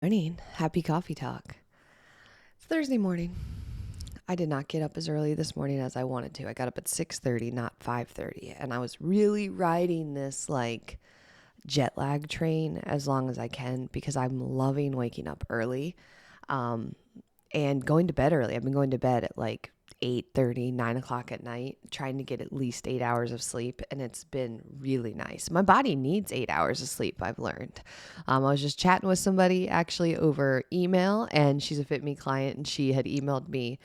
Morning. Happy coffee talk. It's Thursday morning. I did not get up as early this morning as I wanted to. I got up at 6:30, not 5:30, and I was really riding this jet lag train as long as I can because I'm loving waking up early, um, and going to bed early. I've been going to bed at 8:30, 9 o'clock at night, trying to get at least 8 hours of sleep, and it's been really nice. My body needs 8 hours of sleep, I've learned. I was just chatting with somebody actually over email, and she's a fitme client, and she had emailed me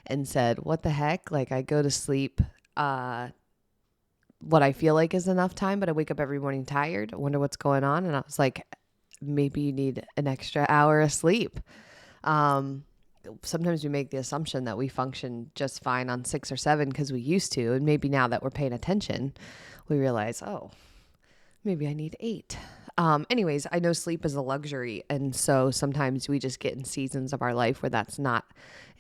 and said, what the heck? I go to sleep what I feel like is enough time, but I wake up every morning tired. I wonder what's going on. And I was like, maybe you need an extra hour of sleep. Sometimes we make the assumption that we function just fine on 6 or 7 because we used to. And maybe now that we're paying attention, we realize, oh, maybe I need 8. Anyways, I know sleep is a luxury. And so sometimes we just get in seasons of our life where that's not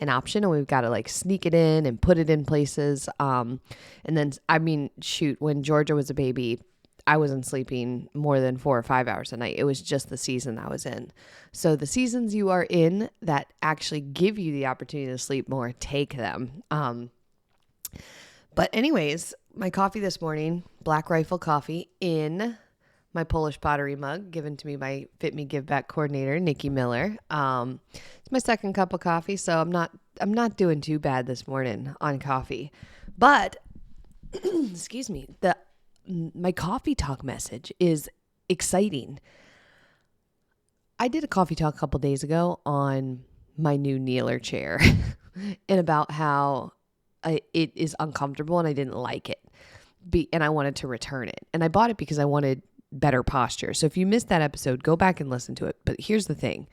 an option, and we've got to sneak it in and put it in places. And then, shoot, when Georgia was a baby, I wasn't sleeping more than 4 or 5 hours a night. It was just the season I was in. So the seasons you are in that actually give you the opportunity to sleep more, take them. But anyways, my coffee this morning, Black Rifle coffee in my Polish pottery mug given to me by fitme Give Back coordinator, Nikki Miller. It's my second cup of coffee, so I'm not doing too bad this morning on coffee. But excuse me, my coffee talk message is exciting. I did a coffee talk a couple days ago on my new kneeler chair and about how it is uncomfortable and I didn't like it. And I wanted to return it. And I bought it because I wanted better posture. So if you missed that episode, go back and listen to it. But here's the thing.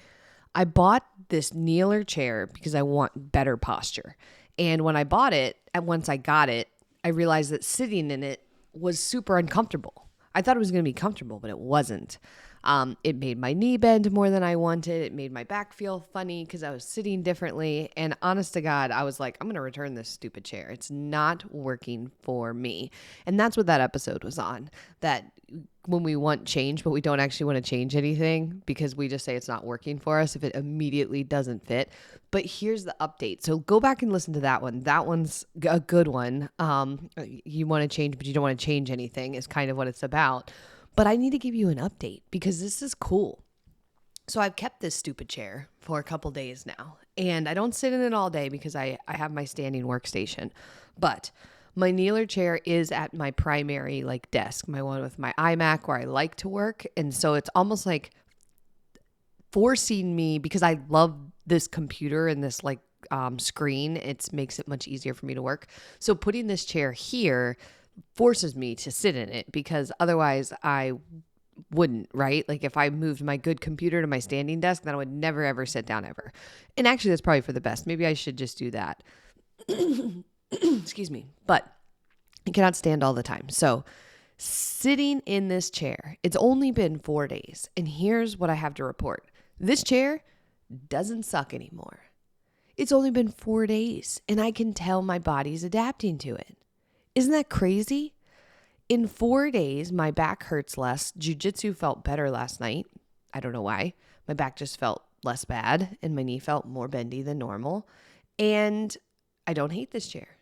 I bought this kneeler chair because I want better posture. And when I bought it, and once I got it, I realized that sitting in it was super uncomfortable. I thought it was going to be comfortable, but it wasn't. It made my knee bend more than I wanted. It made my back feel funny because I was sitting differently. And honest to God, I was like, I'm going to return this stupid chair. It's not working for me. And that's what that episode was on. That when we want change, but we don't actually want to change anything because we just say it's not working for us if it immediately doesn't fit. But here's the update. So go back and listen to that one. That one's a good one. You want to change, but you don't want to change anything is kind of what it's about. But I need to give you an update because this is cool. So I've kept this stupid chair for a couple days now, and I don't sit in it all day because I have my standing workstation. But my kneeler chair is at my primary desk, my one with my iMac where I like to work. And so it's almost like forcing me, because I love this computer and this screen, it makes it much easier for me to work. So putting this chair here forces me to sit in it because otherwise I wouldn't, right? If I moved my good computer to my standing desk, then I would never, ever sit down ever. And actually that's probably for the best. Maybe I should just do that. Excuse me. But I cannot stand all the time. So sitting in this chair, it's only been 4 days. And here's what I have to report. This chair doesn't suck anymore. It's only been 4 days and I can tell my body's adapting to it. Isn't that crazy? In 4 days, my back hurts less. Jiu-jitsu felt better last night. I don't know why. My back just felt less bad and my knee felt more bendy than normal. And I don't hate this chair.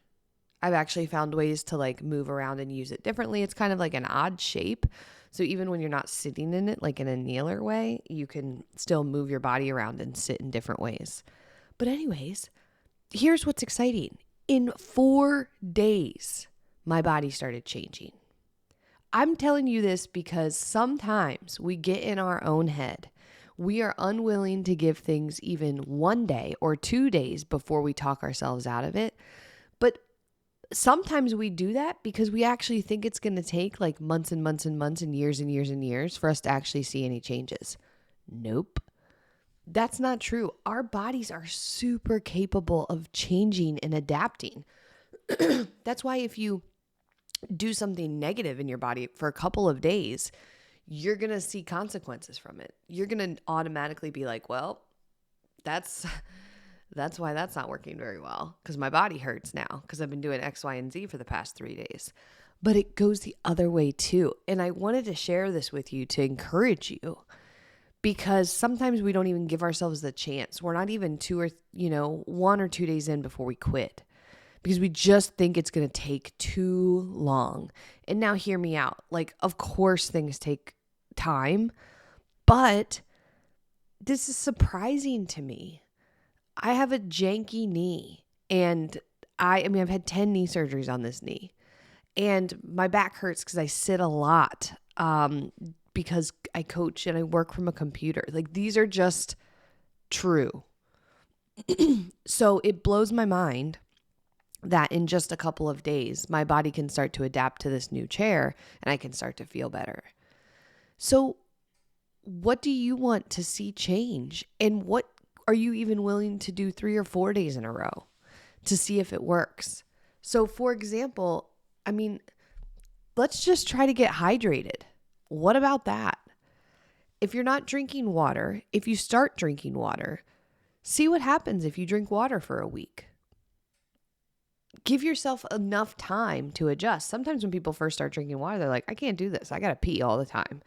I've actually found ways to move around and use it differently. It's kind of like an odd shape. So even when you're not sitting in it, in a kneeler way, you can still move your body around and sit in different ways. But anyways, here's what's exciting. In 4 days, my body started changing. I'm telling you this because sometimes we get in our own head. We are unwilling to give things even 1 day or 2 days before we talk ourselves out of it. But sometimes we do that because we actually think it's going to take months and months and months and years and years and years for us to actually see any changes. Nope. That's not true. Our bodies are super capable of changing and adapting. That's why if you do something negative in your body for a couple of days, you're going to see consequences from it. You're going to automatically be like, well, that's why that's not working very well because my body hurts now because I've been doing X, Y, and Z for the past 3 days. But it goes the other way too. And I wanted to share this with you to encourage you because sometimes we don't even give ourselves the chance. We're not even 1 or 2 days in before we quit because we just think it's going to take too long. And now hear me out. Like, of course things take time, but this is surprising to me. I have a janky knee, and I've had 10 knee surgeries on this knee, and my back hurts because I sit a lot, because I coach and I work from a computer. Like, these are just true. So it blows my mind that in just a couple of days, my body can start to adapt to this new chair and I can start to feel better. So what do you want to see change? And what are you even willing to do 3 or 4 days in a row to see if it works? So for example, let's just try to get hydrated. What about that? If you're not drinking water, if you start drinking water, see what happens if you drink water for a week. Give yourself enough time to adjust. Sometimes when people first start drinking water, they're like, I can't do this. I got to pee all the time.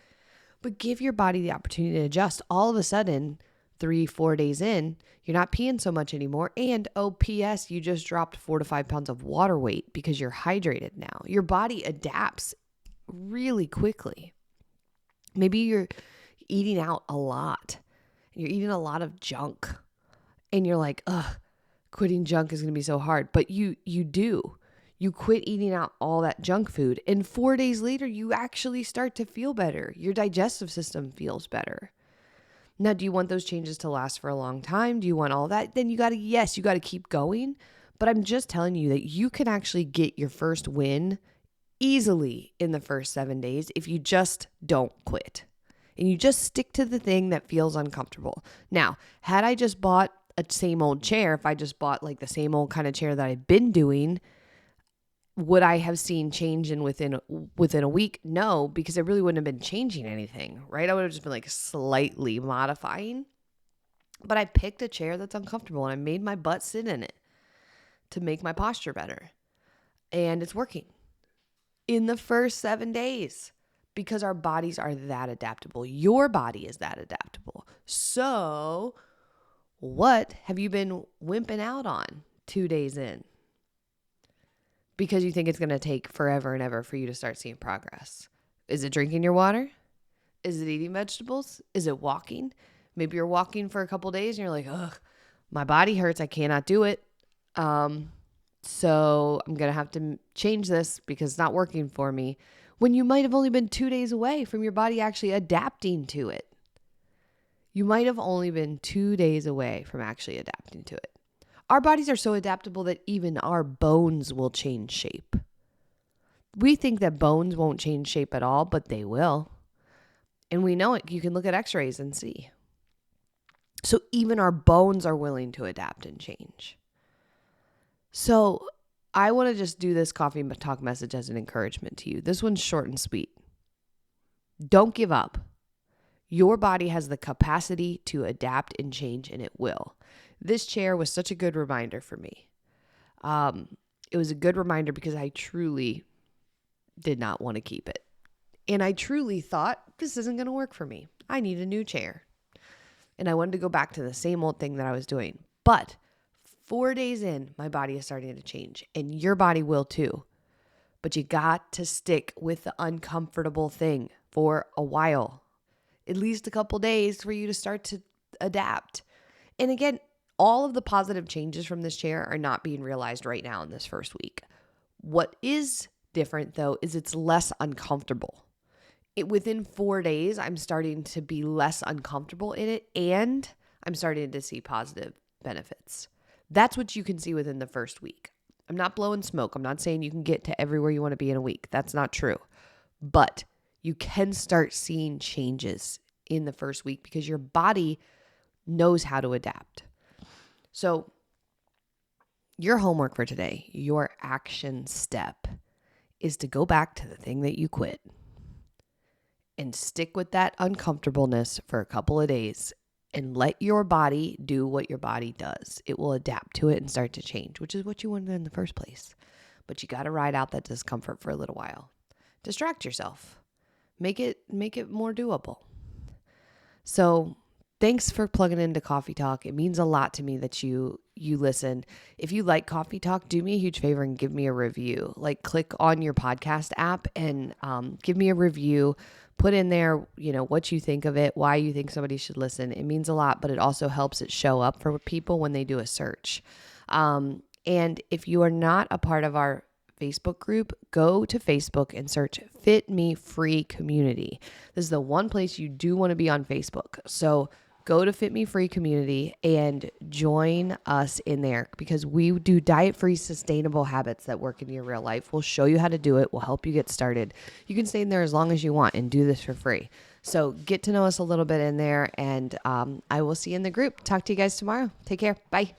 But give your body the opportunity to adjust. All of a sudden, 3-4 days in, you're not peeing so much anymore. And P.S., you just dropped 4 to 5 pounds of water weight because you're hydrated now. Your body adapts really quickly. Maybe you're eating out a lot. You're eating a lot of junk. And you're like, quitting junk is going to be so hard. But you do. You quit eating out all that junk food. And 4 days later, you actually start to feel better. Your digestive system feels better. Now, do you want those changes to last for a long time? Do you want all that? Then you got to keep going. But I'm just telling you that you can actually get your first win easily in the first 7 days if you just don't quit. And you just stick to the thing that feels uncomfortable. Now, had I just bought a same old chair, if I just bought like the same old kind of chair that I've been doing, would I have seen change within a week? No, because I really wouldn't have been changing anything, right? I would have just been like slightly modifying. But I picked a chair that's uncomfortable and I made my butt sit in it to make my posture better. And it's working in the first 7 days because our bodies are that adaptable. Your body is that adaptable. So what have you been wimping out on 2 days in? Because you think it's going to take forever and ever for you to start seeing progress. Is it drinking your water? Is it eating vegetables? Is it walking? Maybe you're walking for a couple days and you're like, ugh, my body hurts. I cannot do it. So I'm going to have to change this because it's not working for me. When you might have only been 2 days away from your body actually adapting to it. You might have only been 2 days away from actually adapting to it. Our bodies are so adaptable that even our bones will change shape. We think that bones won't change shape at all, but they will. And we know it. You can look at x-rays and see. So even our bones are willing to adapt and change. So I want to just do this coffee talk message as an encouragement to you. This one's short and sweet. Don't give up. Your body has the capacity to adapt and change, and it will. This chair was such a good reminder for me. It was a good reminder because I truly did not want to keep it. And I truly thought, this isn't going to work for me. I need a new chair. And I wanted to go back to the same old thing that I was doing. But 4 days in, my body is starting to change. And your body will too. But you got to stick with the uncomfortable thing for a while. At least a couple days for you to start to adapt. And again, all of the positive changes from this chair are not being realized right now in this first week. What is different though is it's less uncomfortable. Within 4 days, I'm starting to be less uncomfortable in it and I'm starting to see positive benefits. That's what you can see within the first week. I'm not blowing smoke. I'm not saying you can get to everywhere you want to be in a week. That's not true. But you can start seeing changes in the first week because your body knows how to adapt. So your homework for today, your action step is to go back to the thing that you quit and stick with that uncomfortableness for a couple of days and let your body do what your body does. It will adapt to it and start to change, which is what you wanted in the first place. But you got to ride out that discomfort for a little while. Distract yourself. Make it more doable. So thanks for plugging into Coffee Talk. It means a lot to me that you listen. If you like Coffee Talk, do me a huge favor and give me a review. Like click on your podcast app and give me a review. Put in there, what you think of it, why you think somebody should listen. It means a lot, but it also helps it show up for people when they do a search. And if you are not a part of our Facebook group, go to Facebook and search fitme free community. This is the one place you do want to be on Facebook. So go to fitme free community and join us in there, because we do diet-free sustainable habits that work in your real life. We'll show you how to do it. We'll help you get started. You can stay in there as long as you want and do this for free. So get to know us a little bit in there, and I will see you in the group. Talk to you guys tomorrow. Take care. Bye.